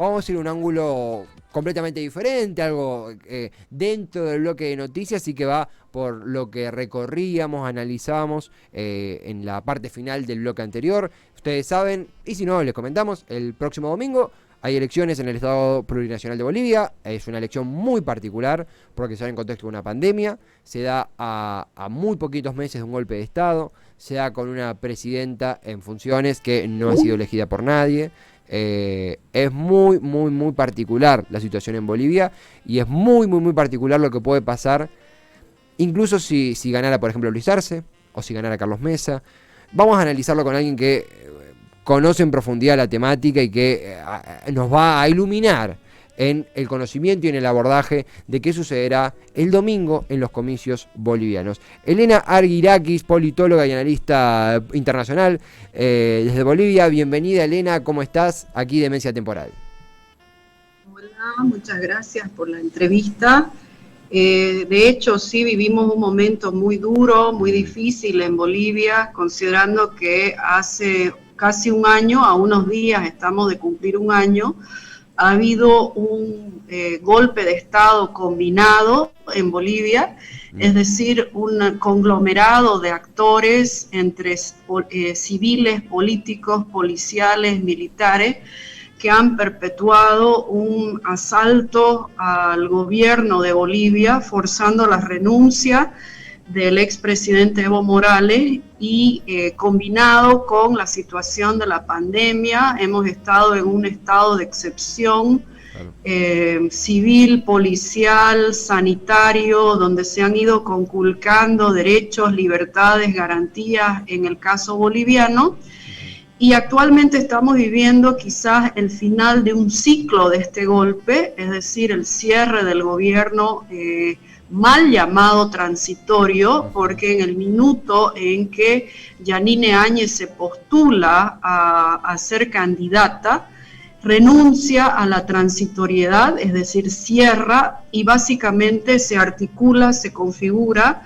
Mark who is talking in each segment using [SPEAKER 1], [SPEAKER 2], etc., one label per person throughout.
[SPEAKER 1] vamos a ir a un ángulo completamente diferente, algo dentro del bloque de noticias y que va por lo que recorríamos, analizamos en la parte final del bloque anterior. Ustedes saben, y si no, les comentamos, el próximo domingo hay elecciones en el Estado Plurinacional de Bolivia. Es una elección muy particular porque se da en contexto de una pandemia, se da a muy poquitos meses de un golpe de Estado, se da con una presidenta en funciones que no ha sido elegida por nadie. Es muy particular la situación en Bolivia y es muy particular lo que puede pasar, incluso si ganara, por ejemplo, Luis Arce o si ganara Carlos Mesa. Vamos a analizarlo con alguien que conoce en profundidad la temática y que nos va a iluminar en el conocimiento y en el abordaje de qué sucederá el domingo en los comicios bolivianos. Elena Argyrakis, politóloga y analista internacional desde Bolivia. Bienvenida, Elena, ¿cómo estás? Aquí Demencia Temporal.
[SPEAKER 2] Hola, muchas gracias por la entrevista. De hecho, sí vivimos un momento muy duro, muy difícil en Bolivia, considerando que hace casi un año, a unos días estamos de cumplir un año, ha habido un golpe de Estado combinado en Bolivia, es decir, un conglomerado de actores entre civiles, políticos, policiales, militares, que han perpetuado un asalto al gobierno de Bolivia, forzando la renuncia del expresidente Evo Morales y combinado con la situación de la pandemia, hemos estado en un estado de excepción civil, policial, sanitario, donde se han ido conculcando derechos, libertades, garantías en el caso boliviano. Y actualmente estamos viviendo quizás el final de un ciclo de este golpe, es decir, el cierre del gobierno mal llamado transitorio, porque en el minuto en que Yanine Áñez se postula a ser candidata, renuncia a la transitoriedad, es decir, cierra y básicamente se articula, se configura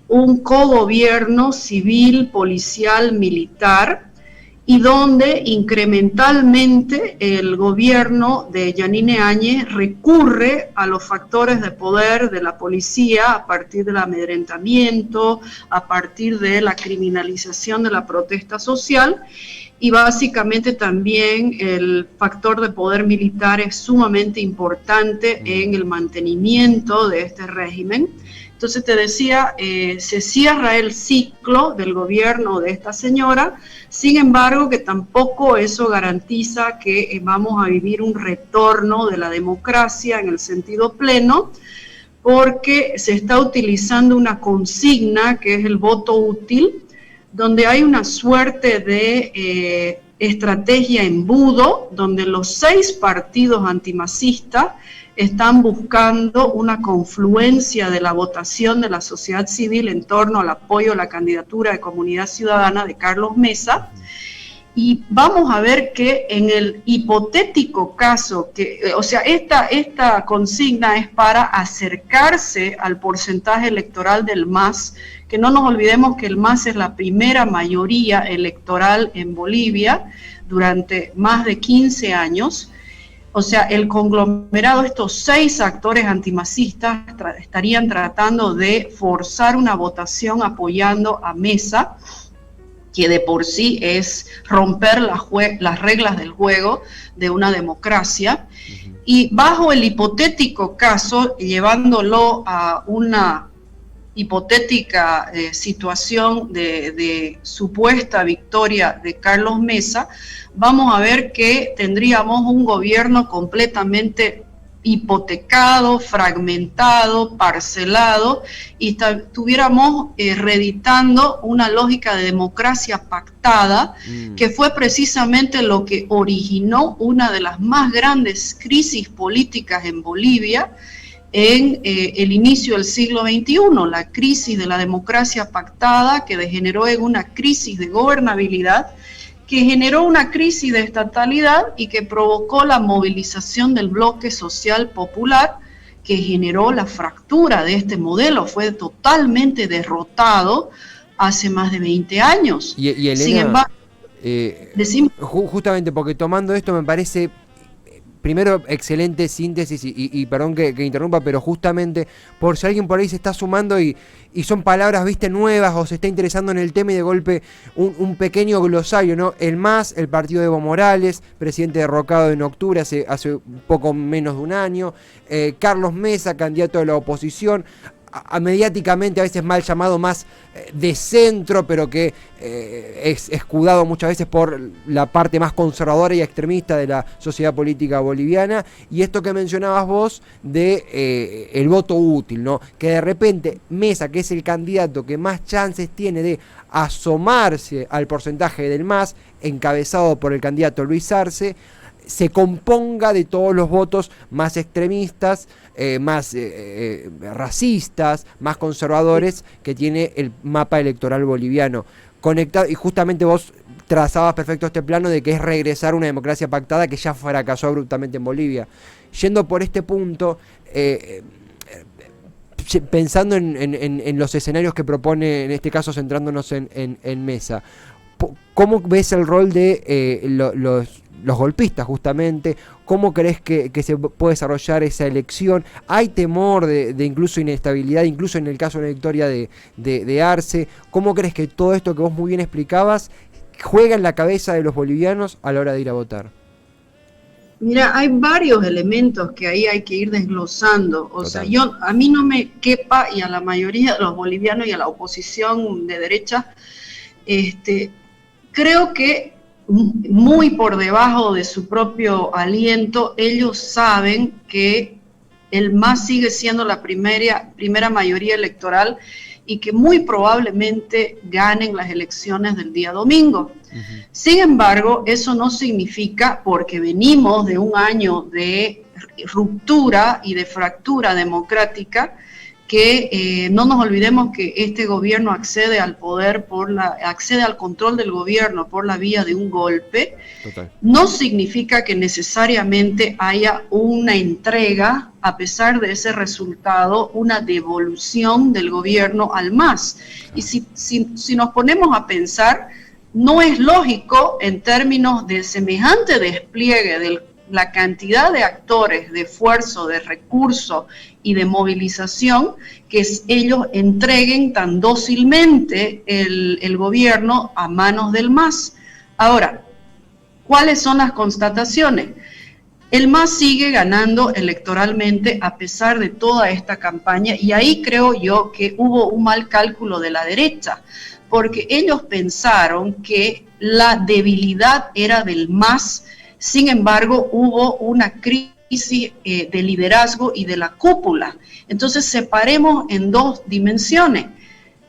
[SPEAKER 2] un cogobierno civil, policial, militar, y donde incrementalmente el gobierno de Yanine Áñez recurre a los factores de poder de la policía a partir del amedrentamiento, a partir de la criminalización de la protesta social, y básicamente también el factor de poder militar es sumamente importante en el mantenimiento de este régimen. Entonces te decía, se cierra el ciclo del gobierno de esta señora, sin embargo que tampoco eso garantiza que vamos a vivir un retorno de la democracia en el sentido pleno, porque se está utilizando una consigna que es el voto útil, donde hay una suerte de estrategia embudo, donde los 6 partidos antimasistas están buscando una confluencia de la votación de la sociedad civil en torno al apoyo a la candidatura de Comunidad Ciudadana de Carlos Mesa. Y vamos a ver que en el hipotético caso, esta consigna es para acercarse al porcentaje electoral del MAS, que no nos olvidemos que el MAS es la primera mayoría electoral en Bolivia durante más de 15 años. O sea, el conglomerado, estos 6 actores antimasistas estarían tratando de forzar una votación apoyando a Mesa, que de por sí es romper las reglas del juego de una democracia. Y bajo el hipotético caso, llevándolo a una hipotética situación de supuesta victoria de Carlos Mesa, vamos a ver que tendríamos un gobierno completamente hipotecado, fragmentado, parcelado, y estuviéramos reeditando una lógica de democracia pactada, que fue precisamente lo que originó una de las más grandes crisis políticas en Bolivia en el inicio del siglo XXI, la crisis de la democracia pactada, que degeneró en una crisis de gobernabilidad, que generó una crisis de estatalidad y que provocó la movilización del bloque social popular, que generó la fractura de este modelo. Fue totalmente derrotado hace más de 20 años.
[SPEAKER 1] Y Elena,
[SPEAKER 2] sin embargo,
[SPEAKER 1] justamente porque tomando esto me parece primero, excelente síntesis y perdón que interrumpa, pero justamente por si alguien por ahí se está sumando y son palabras, viste, nuevas o se está interesando en el tema y de golpe un pequeño glosario, ¿no? El MAS, el partido de Evo Morales, presidente derrocado en octubre, hace poco menos de un año, Carlos Mesa, candidato de la oposición, mediáticamente a veces mal llamado más de centro, pero que es escudado muchas veces por la parte más conservadora y extremista de la sociedad política boliviana. Y esto que mencionabas vos de el voto útil, ¿no? Que de repente Mesa, que es el candidato que más chances tiene de asomarse al porcentaje del MAS, encabezado por el candidato Luis Arce, se componga de todos los votos más extremistas, más racistas, más conservadores que tiene el mapa electoral boliviano. Conectado, y justamente vos trazabas perfecto este plano de que es regresar a una democracia pactada que ya fracasó abruptamente en Bolivia. Yendo por este punto, pensando en los escenarios que propone, en este caso centrándonos en Mesa, ¿cómo ves el rol de los golpistas justamente? ¿Cómo crees que se puede desarrollar esa elección? ¿Hay temor de incluso inestabilidad, incluso en el caso de la victoria de Arce? ¿Cómo crees que todo esto que vos muy bien explicabas juega en la cabeza de los bolivianos a la hora de ir a votar?
[SPEAKER 2] Mira, hay varios elementos que ahí hay que ir desglosando. O sea, a mí no me quepa, y a la mayoría de los bolivianos y a la oposición de derecha, creo que muy por debajo de su propio aliento, ellos saben que el MAS sigue siendo la primera mayoría electoral y que muy probablemente ganen las elecciones del día domingo. Sin embargo, eso no significa, porque venimos de un año de ruptura y de fractura democrática, que no nos olvidemos que este gobierno accede al poder accede al control del gobierno por la vía de un golpe. Total. No significa que necesariamente haya una entrega, a pesar de ese resultado, una devolución del gobierno al MAS. Y si nos ponemos a pensar, no es lógico en términos de semejante despliegue de la cantidad de actores, de esfuerzo, de recursos y de movilización, que ellos entreguen tan dócilmente el gobierno a manos del MAS. Ahora, ¿cuáles son las constataciones? El MAS sigue ganando electoralmente a pesar de toda esta campaña, y ahí creo yo que hubo un mal cálculo de la derecha, porque ellos pensaron que la debilidad era del MAS. Sin embargo, hubo una crisis de liderazgo y de la cúpula. Entonces, separemos en dos dimensiones.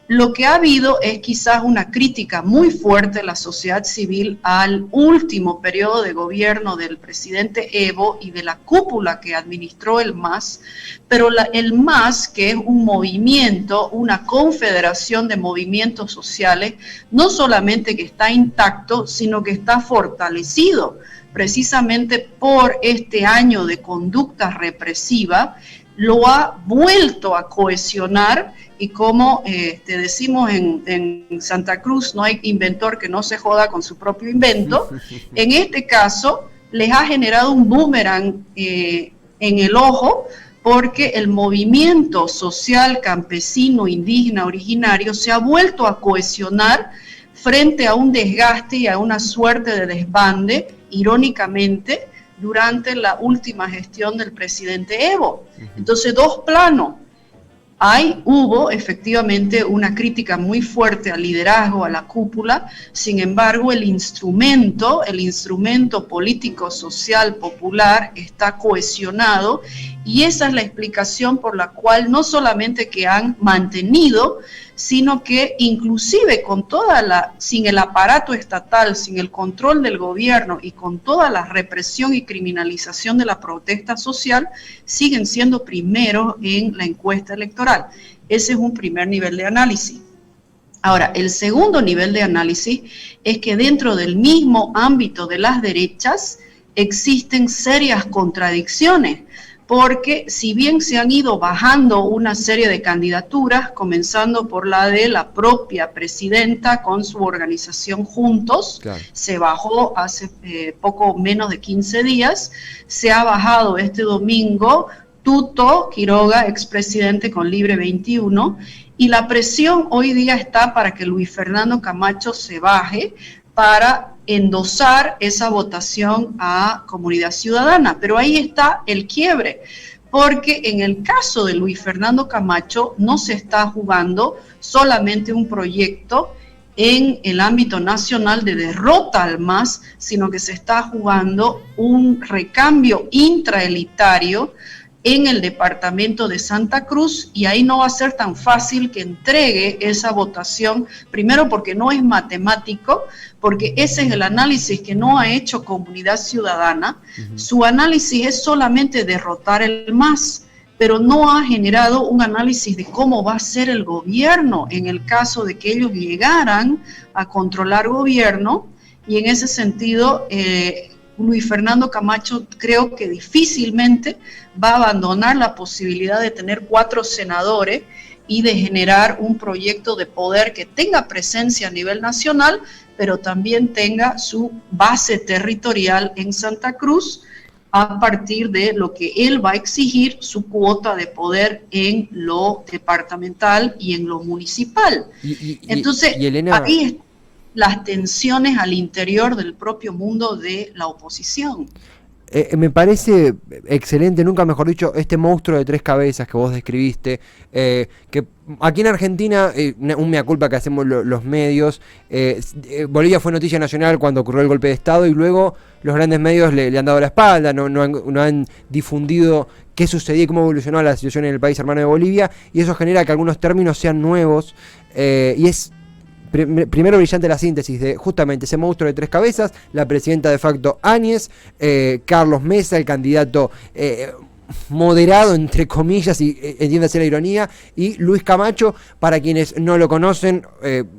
[SPEAKER 2] Lo que ha habido es quizás una crítica muy fuerte de la sociedad civil al último periodo de gobierno del presidente Evo y de la cúpula que administró el MAS, pero el MAS, que es un movimiento, una confederación de movimientos sociales, no solamente que está intacto, sino que está fortalecido precisamente por este año de conducta represiva, lo ha vuelto a cohesionar. Y como decimos en Santa Cruz, no hay inventor que no se joda con su propio invento. En este caso, les ha generado un boomerang en el ojo, porque el movimiento social campesino, indígena, originario, se ha vuelto a cohesionar frente a un desgaste y a una suerte de desbande, irónicamente, durante la última gestión del presidente Evo. Entonces, dos planos. Hubo efectivamente una crítica muy fuerte al liderazgo, a la cúpula. Sin embargo, el instrumento político, social, popular está cohesionado, y esa es la explicación por la cual no solamente que han mantenido, sino que inclusive sin el aparato estatal, sin el control del gobierno y con toda la represión y criminalización de la protesta social, siguen siendo primeros en la encuesta electoral. Ese es un primer nivel de análisis. Ahora, el segundo nivel de análisis es que dentro del mismo ámbito de las derechas existen serias contradicciones, porque si bien se han ido bajando una serie de candidaturas, comenzando por la de la propia presidenta con su organización Juntos, claro, se bajó hace poco menos de 15 días, se ha bajado este domingo Tuto Quiroga, expresidente con Libre 21, y la presión hoy día está para que Luis Fernando Camacho se baje para endosar esa votación a Comunidad Ciudadana. Pero ahí está el quiebre, porque en el caso de Luis Fernando Camacho no se está jugando solamente un proyecto en el ámbito nacional de derrota al MAS, sino que se está jugando un recambio intraelitario en el departamento de Santa Cruz, y ahí no va a ser tan fácil que entregue esa votación, primero porque no es matemático, porque ese es el análisis que no ha hecho Comunidad Ciudadana. Su análisis es solamente derrotar el MAS, pero no ha generado un análisis de cómo va a ser el gobierno en el caso de que ellos llegaran a controlar gobierno, y en ese sentido Luis Fernando Camacho creo que difícilmente va a abandonar la posibilidad de tener 4 senadores y de generar un proyecto de poder que tenga presencia a nivel nacional, pero también tenga su base territorial en Santa Cruz, a partir de lo que él va a exigir su cuota de poder en lo departamental y en lo municipal. Entonces, Elena, ahí están las tensiones al interior del propio mundo de la oposición.
[SPEAKER 1] Me parece excelente, nunca mejor dicho, este monstruo de 3 cabezas que vos describiste, que aquí en Argentina, un mea culpa que hacemos los medios, Bolivia fue noticia nacional cuando ocurrió el golpe de Estado, y luego los grandes medios le han dado la espalda, no han difundido qué sucedía y cómo evolucionó la situación en el país hermano de Bolivia, y eso genera que algunos términos sean nuevos, y es primero brillante la síntesis de justamente ese monstruo de 3 cabezas, la presidenta de facto Áñez, Carlos Mesa, el candidato moderado entre comillas, y entiéndase la ironía, y Luis Camacho, para quienes no lo conocen,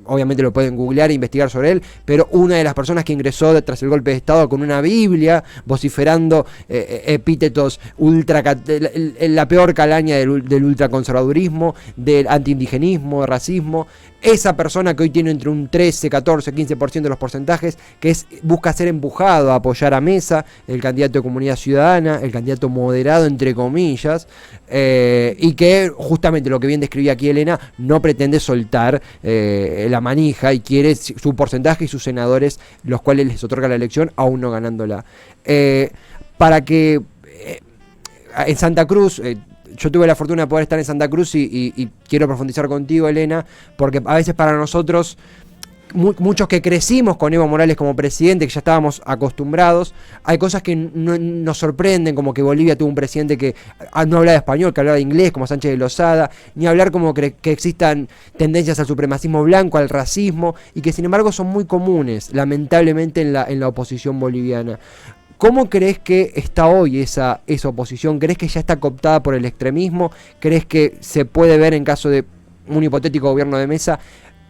[SPEAKER 1] obviamente lo pueden googlear e investigar sobre él, pero una de las personas que ingresó tras el golpe de Estado con una Biblia, vociferando epítetos la peor calaña del ultraconservadurismo, del antiindigenismo, racismo. Esa persona que hoy tiene entre un 13, 14, 15% de los porcentajes, que busca ser empujado a apoyar a Mesa, el candidato de Comunidad Ciudadana, el candidato moderado entre comillas, y que justamente lo que bien describía aquí Elena, no pretende soltar la manija y quiere su porcentaje y sus senadores, los cuales les otorga la elección, aún no ganándola. Para que en Santa Cruz... yo tuve la fortuna de poder estar en Santa Cruz y quiero profundizar contigo, Elena, porque a veces para nosotros, muchos que crecimos con Evo Morales como presidente, que ya estábamos acostumbrados, hay cosas que nos sorprenden, como que Bolivia tuvo un presidente que no hablaba español, que hablaba inglés, como Sánchez de Lozada, ni hablar como que existan tendencias al supremacismo blanco, al racismo, y que sin embargo son muy comunes, lamentablemente, en la oposición boliviana. ¿Cómo crees que está hoy esa oposición? ¿Crees que ya está cooptada por el extremismo? ¿Crees que se puede ver, en caso de un hipotético gobierno de Mesa,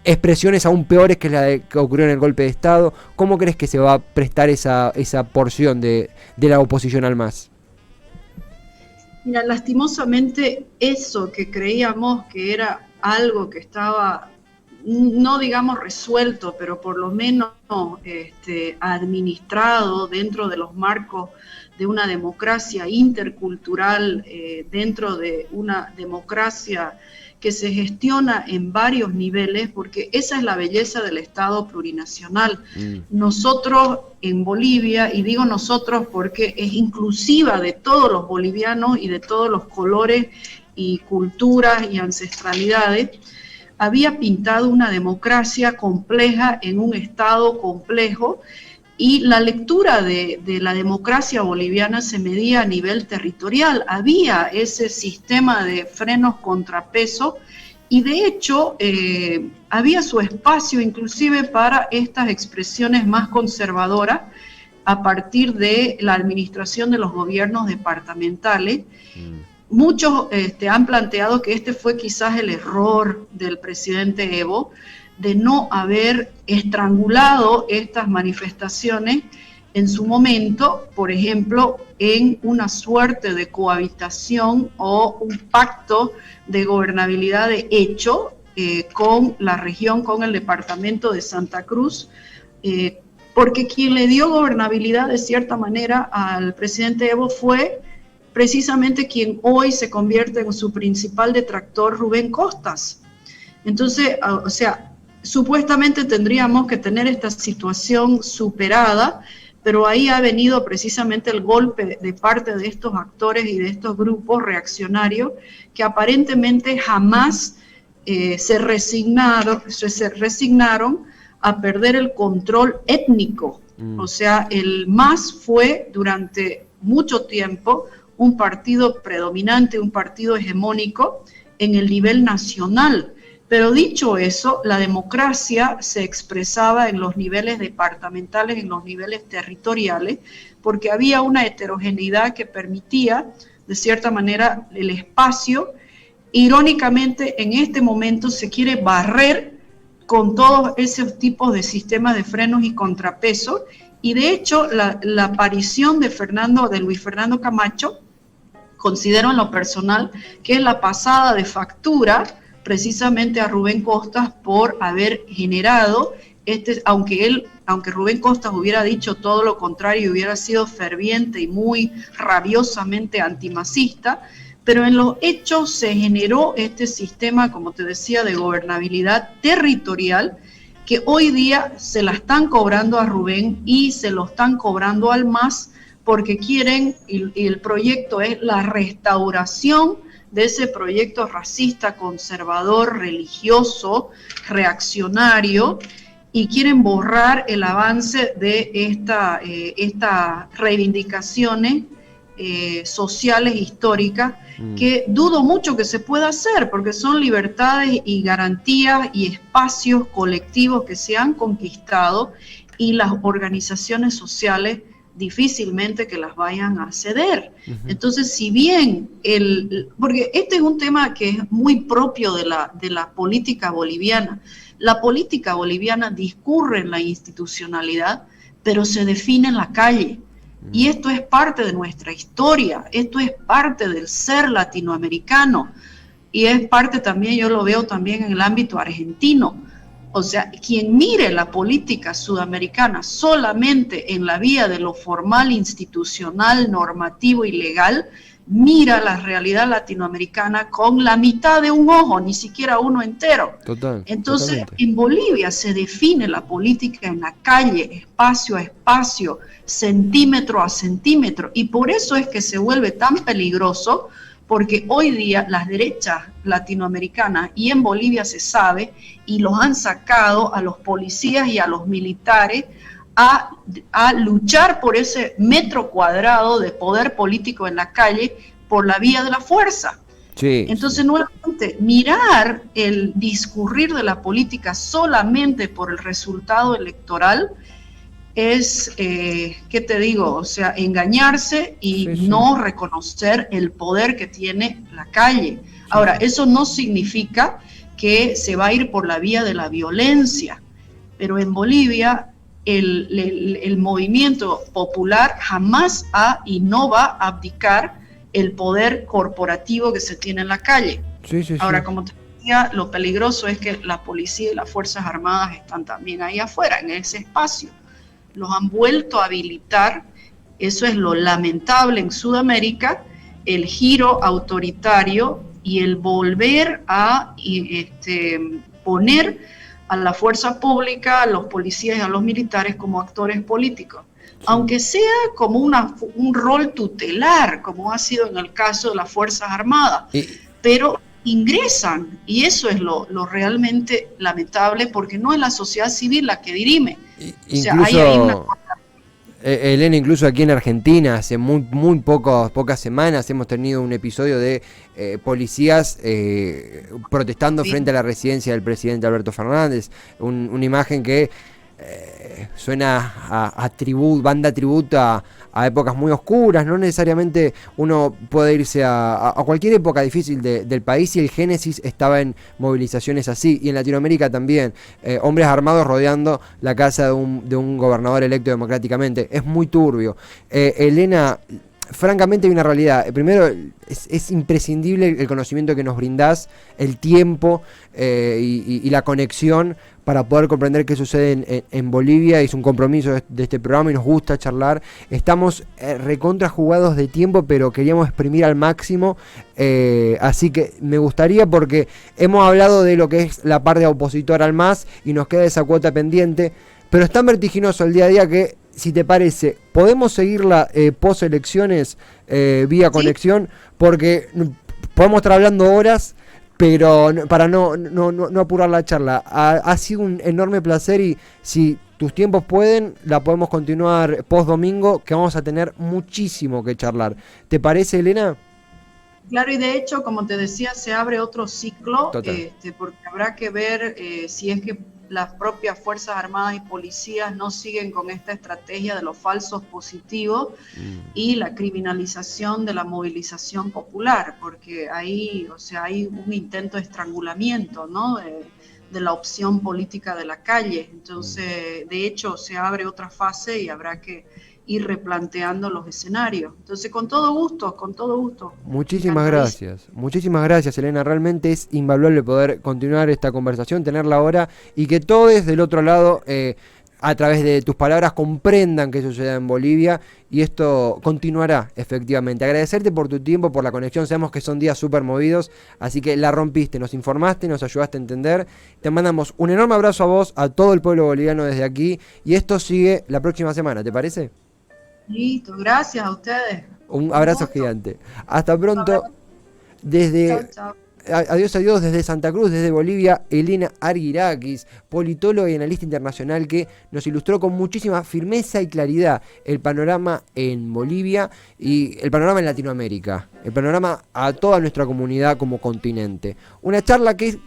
[SPEAKER 1] expresiones aún peores que la que ocurrió en el golpe de Estado? ¿Cómo crees que se va a prestar esa porción de la oposición al MAS?
[SPEAKER 2] Mira, lastimosamente eso que creíamos que era algo que estaba, no digamos resuelto, pero por lo menos administrado dentro de los marcos de una democracia intercultural, dentro de una democracia que se gestiona en varios niveles, porque esa es la belleza del Estado plurinacional. Nosotros en Bolivia, y digo nosotros porque es inclusiva de todos los bolivianos y de todos los colores y culturas y ancestralidades, había pintado una democracia compleja en un Estado complejo, y la lectura de la democracia boliviana se medía a nivel territorial. Había ese sistema de frenos contrapeso, y de hecho había su espacio inclusive para estas expresiones más conservadoras a partir de la administración de los gobiernos departamentales. Muchos han planteado que este fue quizás el error del presidente Evo, de no haber estrangulado estas manifestaciones en su momento, por ejemplo, en una suerte de cohabitación o un pacto de gobernabilidad de hecho con la región, con el departamento de Santa Cruz, porque quien le dio gobernabilidad de cierta manera al presidente Evo fue precisamente quien hoy se convierte en su principal detractor, Rubén Costas. Entonces, o sea, supuestamente tendríamos que tener esta situación superada, pero ahí ha venido precisamente el golpe de parte de estos actores y de estos grupos reaccionarios que aparentemente jamás se resignaron a perder el control étnico. O sea, el MAS fue durante mucho tiempo un partido predominante, un partido hegemónico en el nivel nacional. Pero dicho eso, la democracia se expresaba en los niveles departamentales, en los niveles territoriales, porque había una heterogeneidad que permitía, de cierta manera, el espacio. Irónicamente, en este momento se quiere barrer con todos esos tipos de sistemas de frenos y contrapesos, y de hecho, la aparición de Luis Fernando Camacho, considero en lo personal que es la pasada de factura precisamente a Rubén Costas por haber generado aunque Rubén Costas hubiera dicho todo lo contrario, hubiera sido ferviente y muy rabiosamente antimacista, pero en los hechos se generó este sistema, como te decía, de gobernabilidad territorial que hoy día se la están cobrando a Rubén y se lo están cobrando al MAS porque quieren, y el proyecto es la restauración de ese proyecto racista, conservador, religioso, reaccionario, y quieren borrar el avance de estas reivindicaciones sociales históricas que dudo mucho que se pueda hacer, porque son libertades y garantías y espacios colectivos que se han conquistado y las organizaciones sociales difícilmente que las vayan a ceder. Entonces, si bien porque este es un tema que es muy propio de la política boliviana. La política boliviana discurre en la institucionalidad, pero se define en la calle. Y esto es parte de nuestra historia, esto es parte del ser latinoamericano y es parte también, yo lo veo también en el ámbito argentino. O sea, quien mire la política sudamericana solamente en la vía de lo formal, institucional, normativo y legal, mira la realidad latinoamericana con la mitad de un ojo, ni siquiera uno entero. Entonces, totalmente. En Bolivia se define la política en la calle, espacio a espacio, centímetro a centímetro, y por eso es que se vuelve tan peligroso, porque hoy día las derechas latinoamericanas, y en Bolivia se sabe, y los han sacado a los policías y a los militares a luchar por ese metro cuadrado de poder político en la calle por la vía de la fuerza. Sí. Entonces, nuevamente, mirar el discurrir de la política solamente por el resultado electoral es, ¿qué te digo? O sea, engañarse y no reconocer el poder que tiene la calle. Ahora, eso no significa que se va a ir por la vía de la violencia, pero en Bolivia el movimiento popular jamás ha y no va a abdicar el poder corporativo que se tiene en la calle. Ahora, como te decía, lo peligroso es que la policía y las Fuerzas Armadas están también ahí afuera, en ese espacio. Los han vuelto a habilitar, eso es lo lamentable en Sudamérica, el giro autoritario y el volver a poner a la fuerza pública, a los policías y a los militares como actores políticos, aunque sea como un rol tutelar, como ha sido en el caso de las Fuerzas Armadas, pero ingresan, y eso es lo realmente lamentable, porque no es la sociedad civil la que dirime. O sea, hay
[SPEAKER 1] Elena, incluso aquí en Argentina, hace muy pocas semanas hemos tenido un episodio de policías protestando frente a la residencia del presidente Alberto Fernández, una imagen que suena a banda tributo a épocas muy oscuras. No necesariamente uno puede irse a cualquier época difícil del país, y el génesis estaba en movilizaciones así, y en Latinoamérica también, hombres armados rodeando la casa de un gobernador electo democráticamente. Es muy turbio. Elena, francamente hay una realidad. Primero, es imprescindible el conocimiento que nos brindás, el tiempo y la conexión para poder comprender qué sucede en Bolivia. Es un compromiso de este programa y nos gusta charlar. Estamos recontra jugados de tiempo, pero queríamos exprimir al máximo. Así que me gustaría, porque hemos hablado de lo que es la parte opositora al MAS y nos queda esa cuota pendiente, pero es tan vertiginoso el día a día que, si te parece, podemos seguirla post elecciones vía conexión, porque podemos estar hablando horas, pero para no apurar la charla. Ha sido un enorme placer, y si tus tiempos pueden, la podemos continuar post domingo, que vamos a tener muchísimo que charlar. ¿Te parece, Elena?
[SPEAKER 2] Claro, y de hecho, como te decía, se abre otro ciclo, porque habrá que ver si es que las propias Fuerzas Armadas y policías no siguen con esta estrategia de los falsos positivos y la criminalización de la movilización popular, porque ahí, o sea, hay un intento de estrangulamiento, ¿no?, de la opción política de la calle. Entonces, de hecho, se abre otra fase y habrá que ir replanteando los escenarios. Entonces, con todo gusto, con todo gusto.
[SPEAKER 1] Muchísimas gracias, Elena. Realmente es invaluable poder continuar esta conversación, tenerla ahora, y que todos del otro lado, a través de tus palabras, comprendan qué sucede en Bolivia, y esto continuará, efectivamente. Agradecerte por tu tiempo, por la conexión. Sabemos que son días súper movidos, así que la rompiste, nos informaste, nos ayudaste a entender. Te mandamos un enorme abrazo a vos, a todo el pueblo boliviano desde aquí, y esto sigue la próxima semana, ¿te parece?
[SPEAKER 2] Listo, gracias a ustedes.
[SPEAKER 1] Un abrazo gigante. Hasta pronto. Desde
[SPEAKER 2] Chao.
[SPEAKER 1] Adiós desde Santa Cruz, desde Bolivia, Elena Arguirakis, politóloga y analista internacional, que nos ilustró con muchísima firmeza y claridad el panorama en Bolivia y el panorama en Latinoamérica, el panorama a toda nuestra comunidad como continente. Una charla que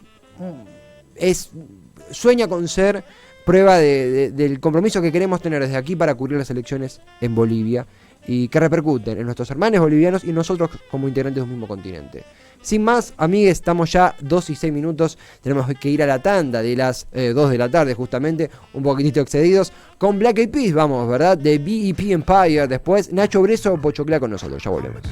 [SPEAKER 1] sueña con ser prueba del compromiso que queremos tener desde aquí para cubrir las elecciones en Bolivia, y que repercuten en nuestros hermanos bolivianos y nosotros como integrantes de un mismo continente. Sin más, amigues, estamos ya 2:06. Tenemos que ir a la tanda de las 2 de la tarde, justamente, un poquitito excedidos. Con Black Eyed Peas vamos, ¿verdad? De BEP Empire. Después, Nacho Breso, Pochoclea con nosotros. Ya volvemos.